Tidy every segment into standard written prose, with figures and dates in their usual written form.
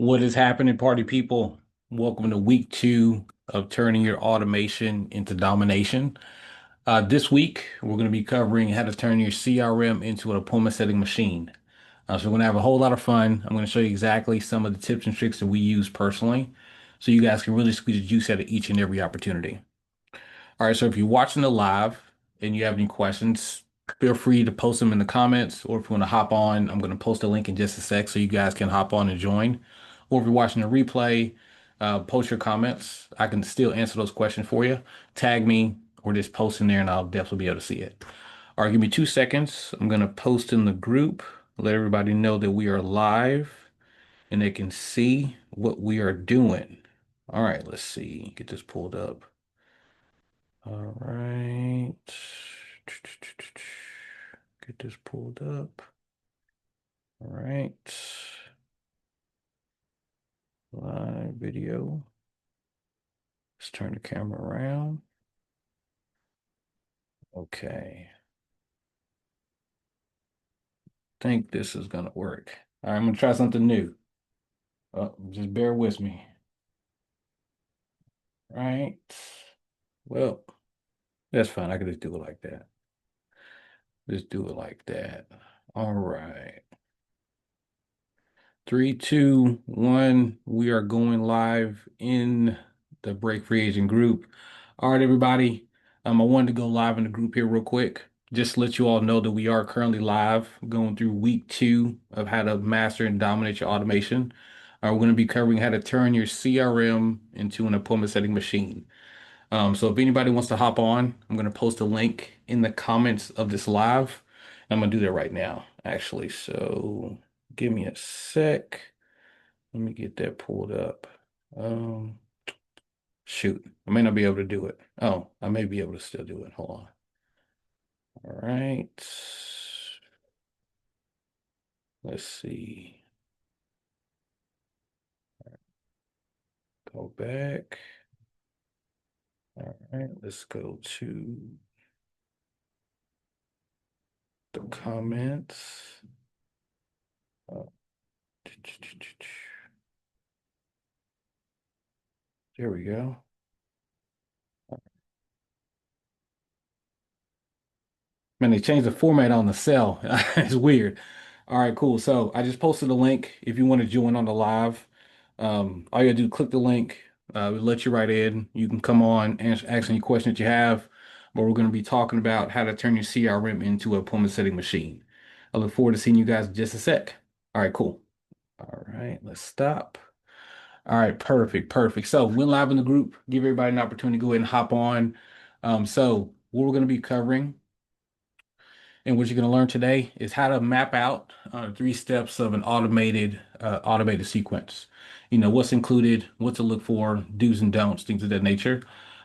What is happening, party people? Welcome to week two of turning your automation into domination. This week, we're going to be covering how to turn your CRM into an appointment setting machine. So, we're going to have a whole lot of fun. I'm going to show you exactly some of the tips and tricks that we use personally so you guys can really squeeze the juice out of each and every opportunity. All right, so if you're watching the live and you have any questions, feel free to post them in the comments, or if you want to hop on, I'm going to post a link in just a sec so you guys can hop on and join. Or if you're watching the replay, post your comments. I can still answer those questions for you. Tag me or just post in there and I'll definitely be able to see it. All right, give me 2 seconds. I'm going to post in the group, let everybody know that we are live and they can see what we are doing. All right, let's see. Get this pulled up. All right. Get this pulled up. All right. Live video. Let's turn the camera around. Okay. Think this is gonna work. All right, I'm gonna try something new. Just bear with me. Right. Well, that's fine. I can just do it like that. Just do it like that. All right. Three, two, one. We are going live in the Break Free Agent group. All right, everybody. I wanted to go live in the group here real quick. Just to let you all know that we are currently live going through week two of how to master and dominate your automation. We're going to be covering how to turn your CRM into an appointment setting machine. So if anybody wants to hop on, I'm going to post a link in the comments of this live. I'm going to do that right now, actually. So give me a sec. Let me get that pulled up. Um, Shoot, I may not be able to do it. Oh, I may be able to still do it. Hold on. All right. Let's see. Go back. All right, let's go to the comments. Uh, There we go. Man, they changed the format on the cell. It's weird. All right, cool. So I just posted a link if you want to join on the live. All you gotta do, click the link. We'll let you right in. You can come on and ask any question that you have. But we're going to be talking about how to turn your CRM into a appointment setting machine. I look forward to seeing you guys in just a sec. All right, cool. All right, let's stop. All right, perfect, perfect. So we're live in the group. Give everybody an opportunity to go ahead and hop on. So what we're going to be covering and what you're going to learn today is how to map out 3 steps of an automated sequence. You know, what's included, what to look for, do's and don'ts, things of that nature.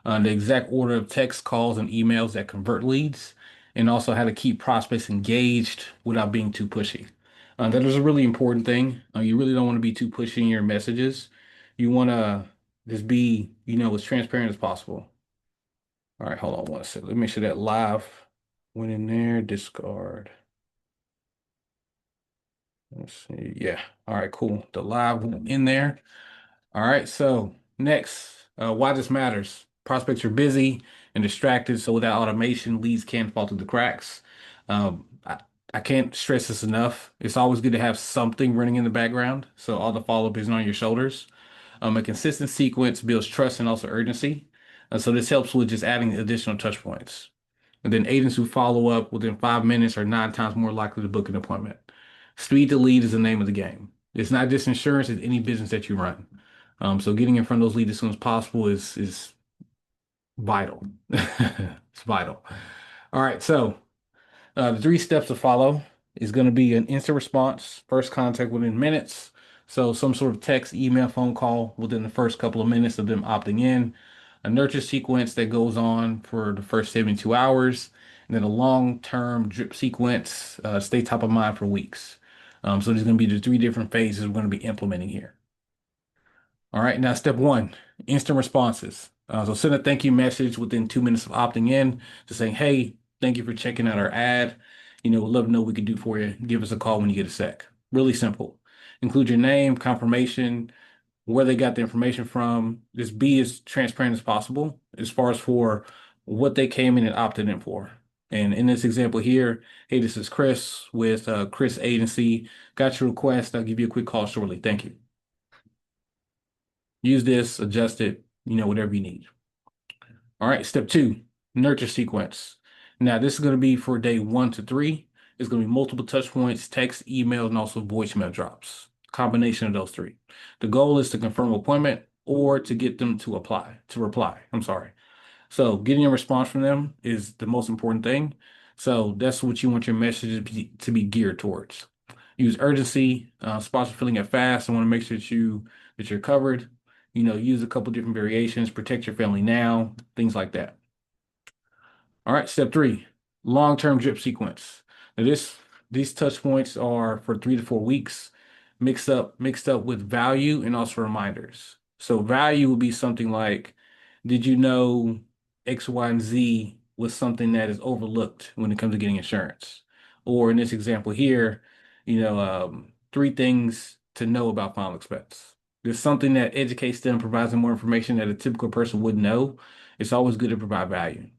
The exact order of text, calls, and emails that convert leads, and also how to keep prospects engaged without being too pushy. That is a really important thing. You really don't want to be too pushy in your messages. You want to just be, as transparent as possible. All right, hold on one second. Let me make sure that live went in there. Discard. Let's see. Yeah. All right, cool. The live went in there. All right. So next, why this matters. Prospects are busy and distracted, so without automation, leads can fall through the cracks. Um, I, I can't stress this enough. It's always good to have something running in the background, so all the follow-up isn't on your shoulders. A consistent sequence builds trust and also urgency. So this helps with just adding additional touch points. And then agents who follow up within 5 minutes are 9 times more likely to book an appointment. Speed to lead is the name of the game. It's not just insurance, it's any business that you run. So getting in front of those leads as soon as possible is vital. It's vital. All right, so the 3 steps to follow is going to be an instant response, first contact within minutes. So some sort of text, email, phone call within the first couple of minutes of them opting in. A nurture sequence that goes on for the first 72 hours, and then a long-term drip sequence, stay top of mind for weeks. So there's going to be the 3 different phases we're going to be implementing here. All right, now step one, instant responses. So send a thank you message within 2 minutes of opting in, just saying, hey, thank you for checking out our ad. We'd love to know what we can do for you. Give us a call when you get a sec. Really simple. Include your name, confirmation, where they got the information from. Just be as transparent as possible as far as for what they came in and opted in for. And in this example here, hey, this is Chris with Chris Agency. Got your request. I'll give you a quick call shortly. Thank you. Use this, adjust it, whatever you need. All right, step two, nurture sequence. Now, this is going to be for day 1 to 3. It's going to be multiple touch points, text, email, and also voicemail drops. Combination of those three. The goal is to confirm appointment or to get them to reply. I'm sorry. So getting a response from them is the most important thing. So that's what you want your message to be geared towards. Use urgency. Spots are filling it fast. I want to make sure that you're covered. Use a couple different variations. Protect your family now. Things like that. All right, step three, long-term drip sequence. Now these touch points are for 3 to 4 weeks, mixed up with value and also reminders. So value would be something like, did you know X, Y, and Z was something that is overlooked when it comes to getting insurance? Or in this example here, 3 things to know about final expense. There's something that educates them, provides them more information that a typical person wouldn't know. It's always good to provide value.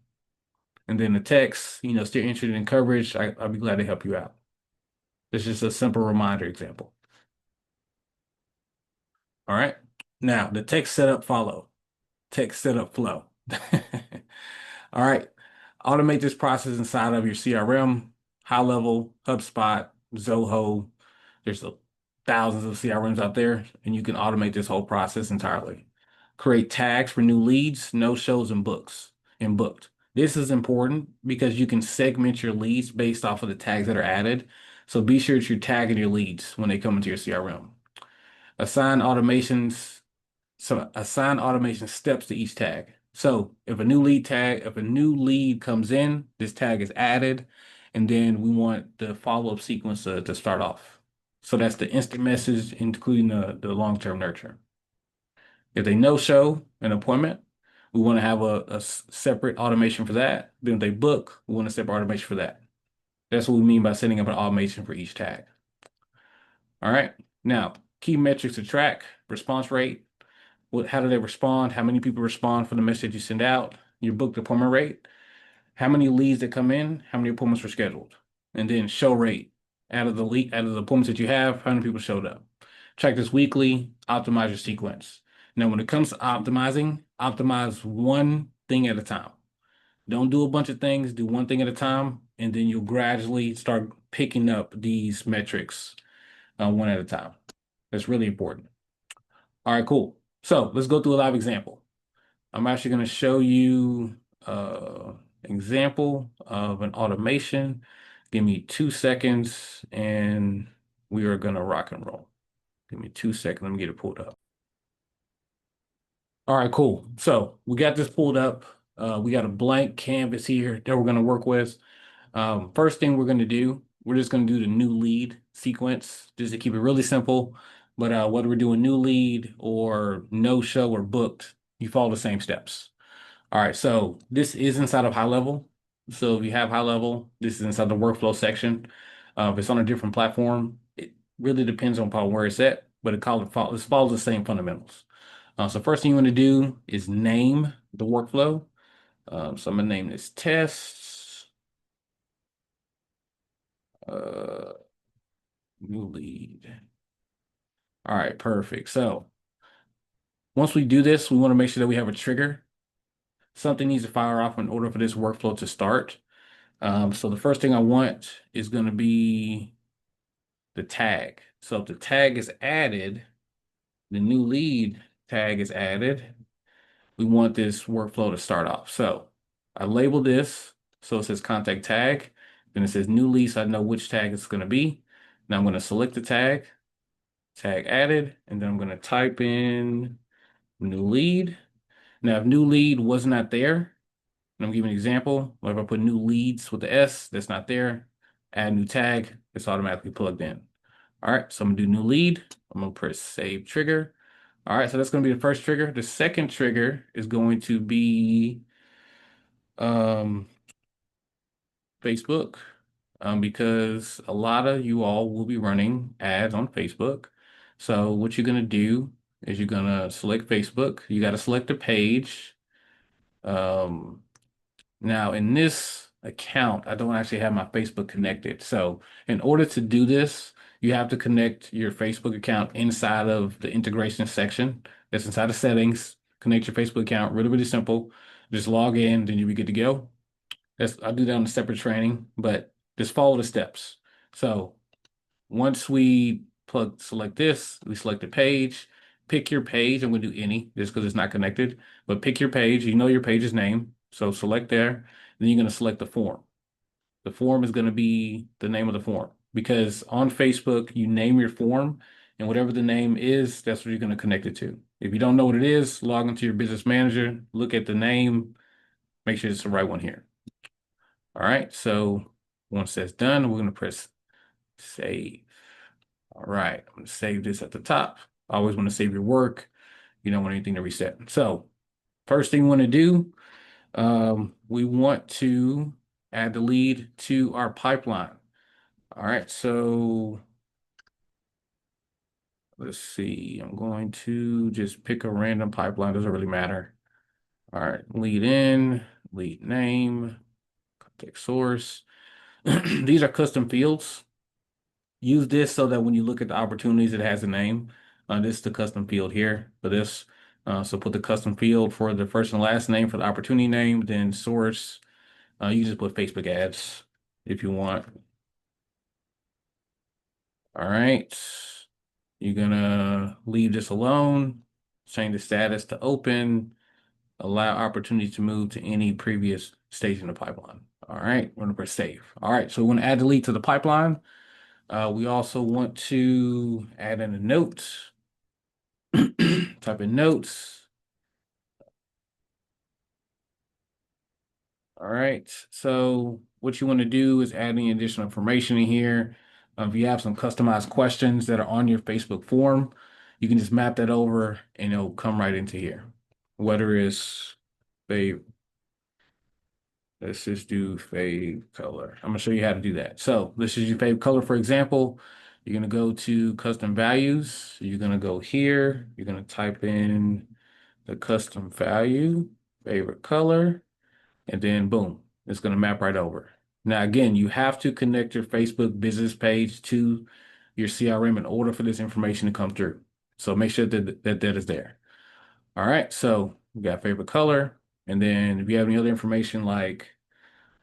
And then the text, still interested in coverage, I'll be glad to help you out. It's just a simple reminder example. All right. Now, the text setup follow. Text setup flow. All right. Automate this process inside of your CRM, high level, HubSpot, Zoho. There's thousands of CRMs out there, and you can automate this whole process entirely. Create tags for new leads, no shows, and booked. This is important because you can segment your leads based off of the tags that are added. So be sure that you're tagging your leads when they come into your CRM. Assign automations assign automation steps to each tag. So if a new lead comes in, this tag is added, and then we want the follow-up sequence to start off. So that's the instant message, including the long-term nurture. If they no-show an appointment, we want to have a separate automation for that. Then if they book, we want a separate automation for that. That's what we mean by setting up an automation for each tag. All right. Now, key metrics to track, response rate, how do they respond? How many people respond for the message you send out? Your booked appointment rate. How many leads that come in? How many appointments were scheduled? And then show rate. Out of the appointments that you have, how many people showed up? Track this weekly. Optimize your sequence. Now, when it comes to optimizing, optimize one thing at a time. Don't do a bunch of things. Do one thing at a time, and then you'll gradually start picking up these metrics one at a time. That's really important. All right, cool. So let's go through a live example. I'm actually going to show you an example of an automation. Give me 2 seconds and we are going to rock and roll. Give me 2 seconds. Let me get it pulled up. All right, cool. So we got this pulled up. We got a blank canvas here that we're going to work with. First thing we're going to do, we're just going to do the new lead sequence just to keep it really simple. But whether we're doing new lead or no show or booked, you follow the same steps. All right, so this is inside of high level. So if you have high level, this is inside the workflow section. If it's on a different platform, it really depends on where it's at, but it follows the same fundamentals. So first thing you want to do is name the workflow. So I'm gonna name this tests. Uh, New lead. All right, perfect. So once we do this, we want to make sure that we have a trigger. Something needs to fire off in order for this workflow to start. So the first thing I want is going to be the tag. So if the tag is added, the new lead tag is added, we want this workflow to start off. So I label this. So it says contact tag. Then it says new lead, so I know which tag it's going to be. Now I'm going to select the tag added, and then I'm going to type in new lead. Now, if new lead was not there, and I'm giving an example, like if I put new leads with the S, that's not there, add new tag, it's automatically plugged in. All right, so I'm gonna do new lead. I'm gonna press save trigger. All right, so that's gonna be the first trigger. The second trigger is going to be um, Facebook, because a lot of you all will be running ads on Facebook. So what you're gonna do is you're gonna select Facebook. You got to select a page. Um, Now in this account, I don't actually have my Facebook connected. So in order to do this, you have to connect your Facebook account inside of the integration section that's inside the settings. Connect your Facebook account, really, really simple. Just log in, then you'll be good to go. I'll do that on a separate training, but just follow the steps. So once we select this, we select the page, pick your page. I'm going to do any just because it's not connected, but pick your page. You know your page's name. So select there. Then you're going to select the form. The form is going to be the name of the form because on Facebook, you name your form and whatever the name is, that's what you're going to connect it to. If you don't know what it is, log into your business manager, look at the name, make sure it's the right one here. All right. So once that's done, we're going to press save. All right, I'm gonna save this at the top. I always want to save your work. You don't want anything to reset. So first thing we want to do, we want to add the lead to our pipeline. All right, so let's see. I'm going to just pick a random pipeline. Doesn't really matter. All right, lead in, lead name, contact source. These are custom fields. Use this so that when you look at the opportunities, it has a name. This is the custom field here for this. So put the custom field for the first and last name for the opportunity name, then source. You just put Facebook ads if you want. All right. You're gonna leave this alone, change the status to open, allow opportunity to move to any previous stage in the pipeline. All right, we're gonna press save. All right, so we want to add the lead to the pipeline. We also want to add in a note. Type in notes. All right. So what you want to do is add any additional information in here. If you have some customized questions that are on your Facebook form, you can just map that over and it'll come right into here. Whether it's fave, let's just do fave color. I'm gonna show you how to do that. So this is your fave color, for example. You're gonna go to custom values. You're gonna go here. You're gonna type in the custom value, favorite color. And then boom, it's going to map right over. Now, again, you have to connect your Facebook business page to your CRM in order for this information to come through. So make sure that is there. All right, so we got favorite color. And then if you have any other information like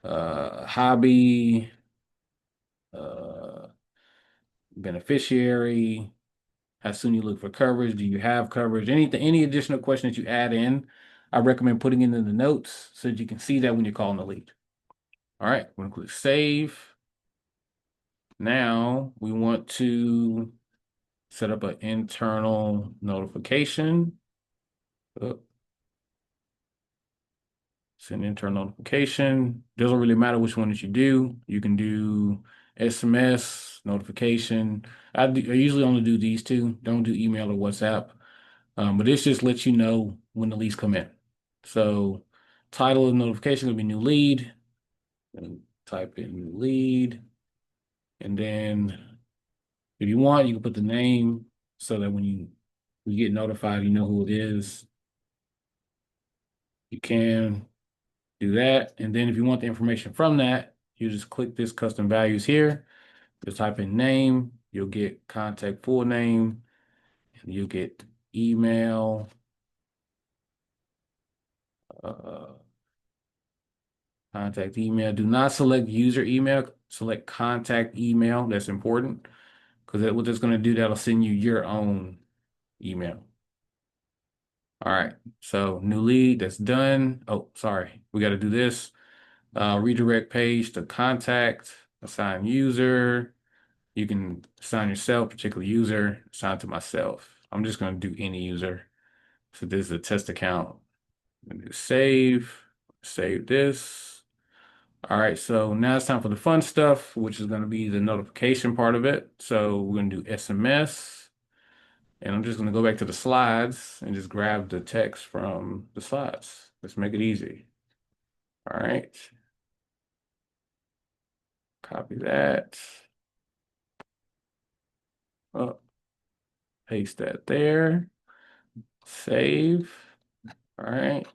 hobby, uh, beneficiary, how soon you look for coverage, do you have coverage, anything, any additional question that you add in, I recommend putting it in the notes so that you can see that when you're calling the lead. All right, we're gonna click save. Now we want to set up an internal notification. Oh, send internal notification. Doesn't really matter which one that you do. You can do SMS notification. I usually only do these two. Don't do email or WhatsApp. But this just lets you know when the leads come in. So title of the notification will be new lead. And type in new lead. And then if you want, you can put the name so that when you get notified, you know who it is. You can do that. And then if you want the information from that, you just click this custom values here. Just type in name, you'll get contact full name, and you'll get email, uh, contact email. Do not select user email, select contact email. That's important because what that's going to do, that'll send you your own email. All right, so new lead, that's done. Oh, sorry, we got to do this. Redirect page to contact, assign user. You can assign yourself, particular user, assign to myself. I'm just going to do any user. So this is a test account. I'm gonna do save this. All right, so now it's time for the fun stuff, which is going to be the notification part of it. So we're going to do SMS. And I'm just going to go back to the slides and just grab the text from the slides. Let's make it easy. All right. Copy that. Oh, Paste that there. Save. All right.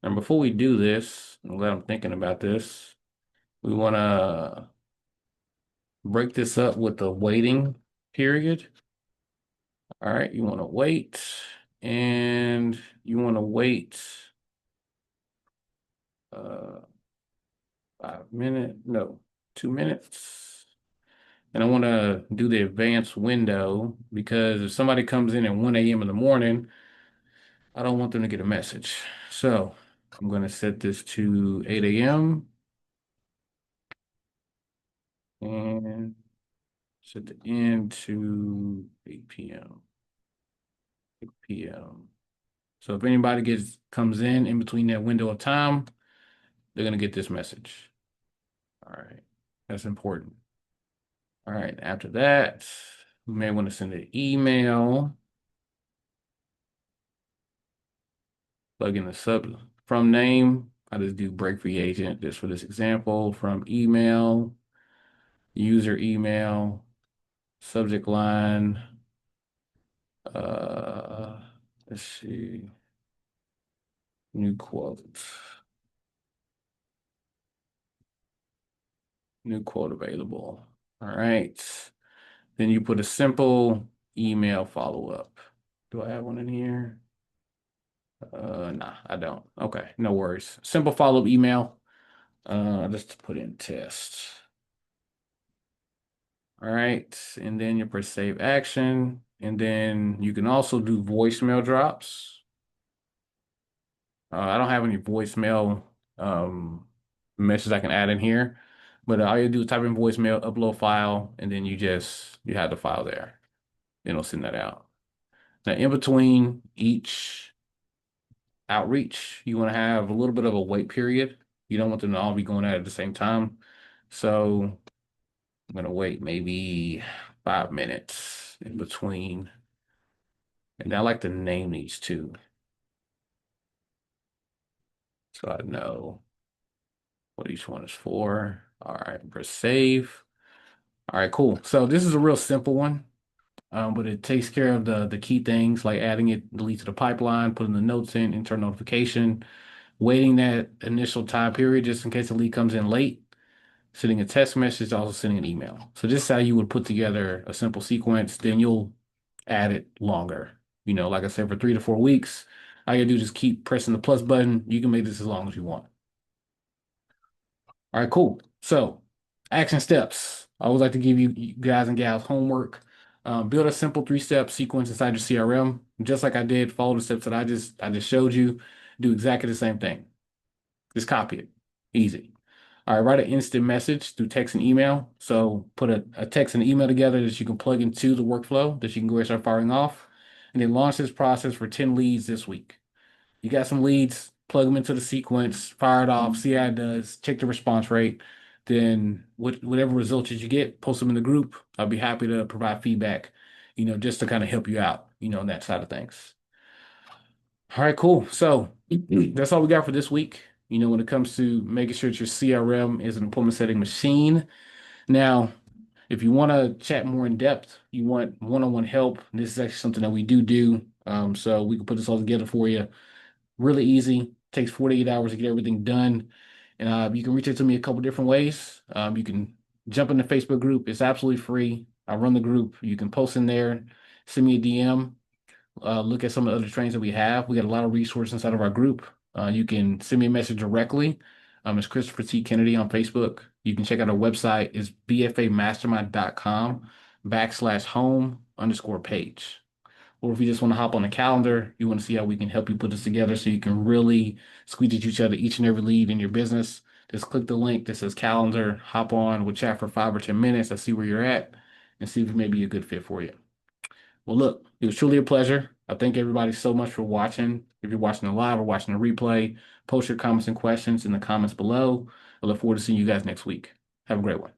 And before we do this, I'm glad I'm thinking about this. We want to break this up with the waiting period. All right. You want to wait and you want to wait uh 5 minutes, no, 2 minutes. And I want to do the advanced window because if somebody comes in at 1 a.m. in the morning, I don't want them to get a message. So I'm going to set this to 8 a.m. and set the end to 8 p.m. 8 p.m. So if anybody comes in between that window of time, they're going to get this message. All right. That's important. All right. After that, we may want to send an email. Plug in the sub from name. I just do break free agent just for this example from email, user email, subject line. Uh, let's see, new quote, new quote available. All right. Then you put a simple email follow up. Do I have one in here? Nah, I don't. Okay, no worries. Simple follow up email. Just to put in test. All right, and then you press save action, and then you can also do voicemail drops. I don't have any voicemail messages I can add in here, but all you do is type in voicemail, upload file, and then you have the file there. Then it'll send that out. Now, in between each outreach, you want to have a little bit of a wait period. You don't want them to all be going out at the same time. So I'm gonna wait maybe 5 minutes in between. And I like to name these too, so I know what each one is for. All right, press save. All right, cool. So this is a real simple one, but it takes care of the key things like adding it, the lead to the pipeline, putting the notes in, internal notification, waiting that initial time period just in case the lead comes in late, sending a text message, also sending an email. So this is how you would put together a simple sequence. Then you'll add it longer. Like I said, for 3 to 4 weeks, all you gotta do is just keep pressing the plus button. You can make this as long as you want. All right, cool. So, action steps. I always like to give you guys and gals homework. Build a simple 3-step sequence inside your CRM, just like I did. Follow the steps that I just showed you. Do exactly the same thing. Just copy it. Easy. All right, write an instant message through text and email. So put a text and email together that you can plug into the workflow that you can go ahead and start firing off. And then launch this process for 10 leads this week. You got some leads, plug them into the sequence, fire it off, see how it does, check the response rate. Then whatever results that you get, post them in the group. I'll be happy to provide feedback, just to kind of help you out, on that side of things. All right, cool. So that's all we got for this week. When it comes to making sure that your CRM is an appointment setting machine. Now, if you want to chat more in depth, you want one-on-one help, this is actually something that we do. So we can put this all together for you. Really easy. Takes 48 hours to get everything done. And you can reach out to me a couple different ways. You can jump in the Facebook group. It's absolutely free. I run the group. You can post in there, send me a DM, look at some of the other trainings that we have. We got a lot of resources inside of our group. You can send me a message directly. It's Christopher T. Kennedy on Facebook. You can check out our website. It's bfamastermind.com/home_page. Or if you just want to hop on the calendar, you want to see how we can help you put this together so you can really squeeze at each other each and every lead in your business. Just click the link that says calendar, hop on, we'll chat for 5 or 10 minutes. Let's see where you're at and see if it may be a good fit for you. Well, look, it was truly a pleasure. I thank everybody so much for watching. If you're watching the live or watching the replay, post your comments and questions in the comments below. I look forward to seeing you guys next week. Have a great one.